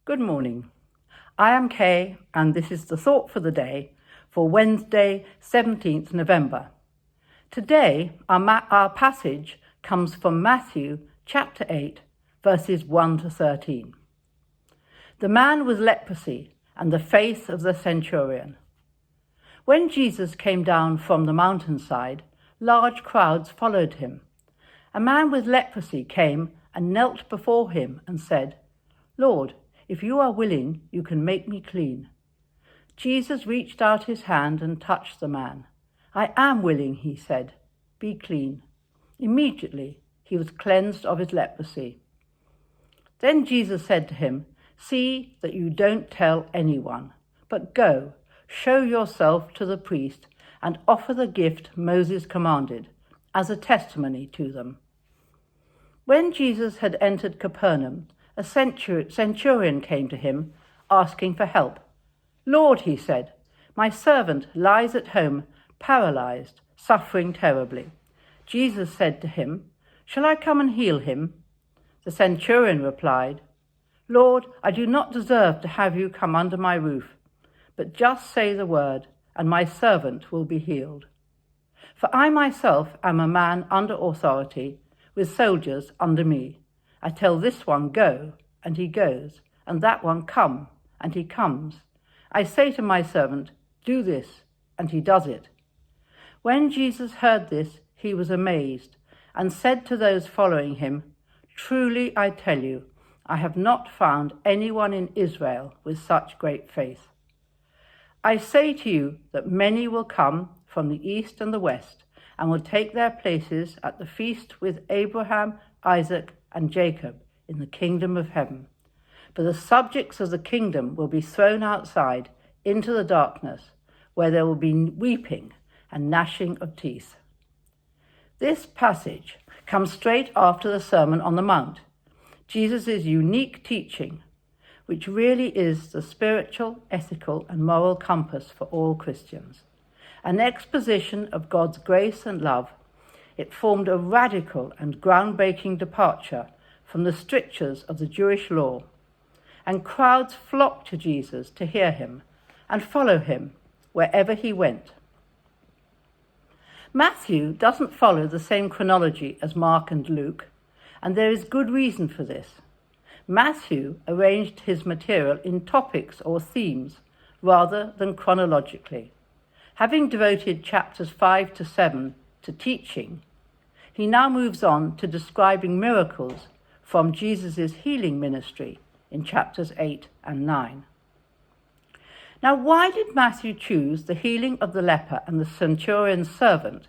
Good morning. I am Kay, and this is the thought for the day for Wednesday, 17th November. Today, our passage comes from Matthew chapter 8, verses 1 to 13. The man with leprosy and the faith of the centurion. When Jesus came down from the mountainside, large crowds followed him. A man with leprosy came and knelt before him and said, "Lord, if you are willing, you can make me clean." Jesus reached out his hand and touched the man. "I am willing," he said. "Be clean." Immediately, he was cleansed of his leprosy. Then Jesus said to him, "See that you don't tell anyone, but go, show yourself to the priest and offer the gift Moses commanded as a testimony to them." When Jesus had entered Capernaum, a centurion came to him, asking for help. "Lord," he said, "my servant lies at home, paralyzed, suffering terribly." Jesus said to him, "Shall I come and heal him?" The centurion replied, "Lord, I do not deserve to have you come under my roof, but just say the word, and my servant will be healed. For I myself am a man under authority, with soldiers under me. I tell this one, 'Go,' and he goes, and that one, 'Come,' and he comes. I say to my servant, 'Do this,' and he does it." When Jesus heard this, he was amazed, and said to those following him, "Truly I tell you, I have not found anyone in Israel with such great faith. I say to you that many will come from the east and the west, and will take their places at the feast with Abraham, Isaac, and Jacob in the kingdom of heaven. But the subjects of the kingdom will be thrown outside into the darkness, where there will be weeping and gnashing of teeth." This passage comes straight after the Sermon on the Mount, Jesus' unique teaching, which really is the spiritual, ethical, and moral compass for all Christians. An exposition of God's grace and love, it formed a radical and groundbreaking departure from the strictures of the Jewish law, and crowds flocked to Jesus to hear him and follow him wherever he went. Matthew doesn't follow the same chronology as Mark and Luke, and there is good reason for this. Matthew arranged his material in topics or themes rather than chronologically. Having devoted chapters 5 to 7 to teaching, he now moves on to describing miracles from Jesus' healing ministry in chapters 8 and 9. Now, why did Matthew choose the healing of the leper and the centurion's servant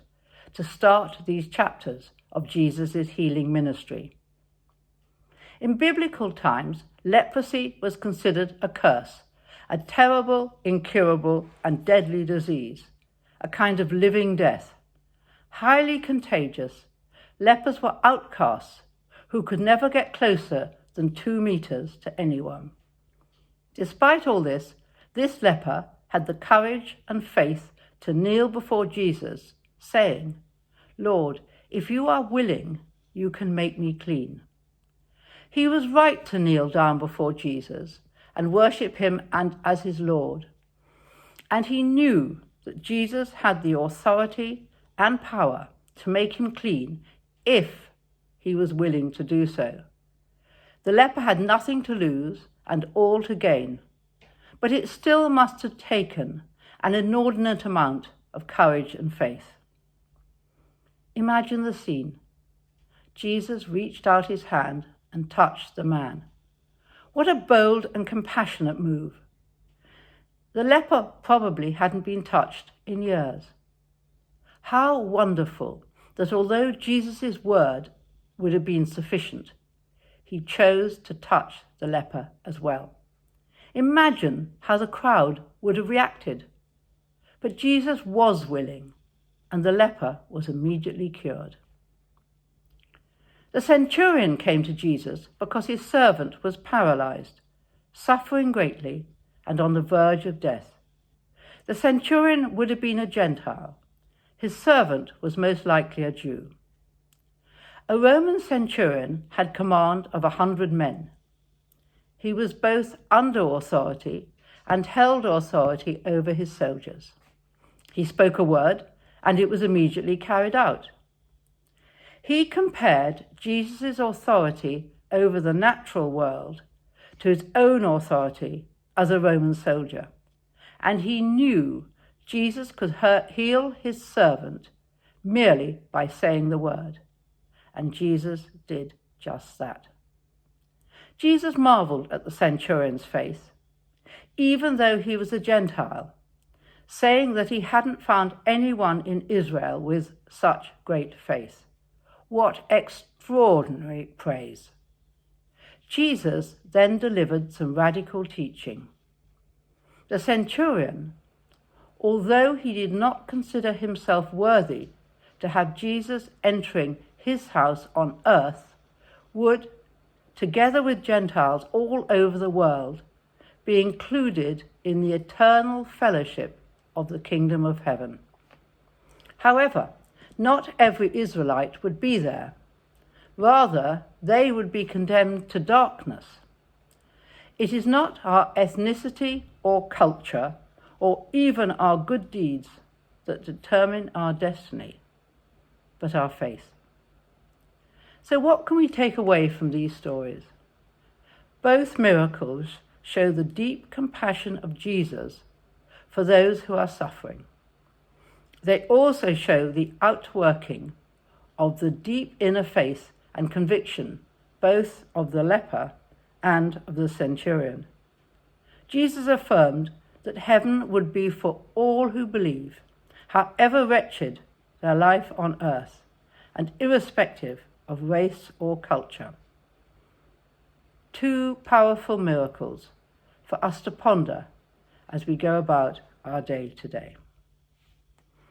to start these chapters of Jesus' healing ministry? In biblical times, leprosy was considered a curse, a terrible, incurable, and deadly disease, a kind of living death. Highly contagious, lepers were outcasts who could never get closer than 2 meters to anyone. Despite all this, this leper had the courage and faith to kneel before Jesus, saying, "Lord, if you are willing, you can make me clean." He was right to kneel down before Jesus and worship him as his Lord. And he knew that Jesus had the authority and power to make him clean if he was willing to do so. The leper had nothing to lose and all to gain, but it still must have taken an inordinate amount of courage and faith. Imagine the scene. Jesus reached out his hand and touched the man. What a bold and compassionate move. The leper probably hadn't been touched in years. How wonderful that although Jesus' word would have been sufficient, he chose to touch the leper as well. Imagine how the crowd would have reacted. But Jesus was willing, and the leper was immediately cured. The centurion came to Jesus because his servant was paralyzed, suffering greatly, and on the verge of death. The centurion would have been a Gentile. His servant was most likely a Jew. A Roman centurion had command of 100 men. he was both under authority and held authority over his soldiers. He spoke a word, and it was immediately carried out. He compared Jesus' authority over the natural world to his own authority as a Roman soldier, and he knew Jesus could heal his servant merely by saying the word, and Jesus did just that. Jesus marveled at the centurion's faith, even though he was a Gentile, saying that he hadn't found anyone in Israel with such great faith. What extraordinary praise! Jesus then delivered some radical teaching. The centurion, although he did not consider himself worthy to have Jesus entering his house on earth, would, together with Gentiles all over the world, be included in the eternal fellowship of the kingdom of heaven. However, not every Israelite would be there. Rather, they would be condemned to darkness. It is not our ethnicity or culture or even our good deeds that determine our destiny, but our faith. So what can we take away from these stories? Both miracles show the deep compassion of Jesus for those who are suffering. They also show the outworking of the deep inner faith and conviction, both of the leper and of the centurion. Jesus affirmed that heaven would be for all who believe, however wretched their life on earth, and irrespective of race or culture. Two powerful miracles for us to ponder as we go about our day today.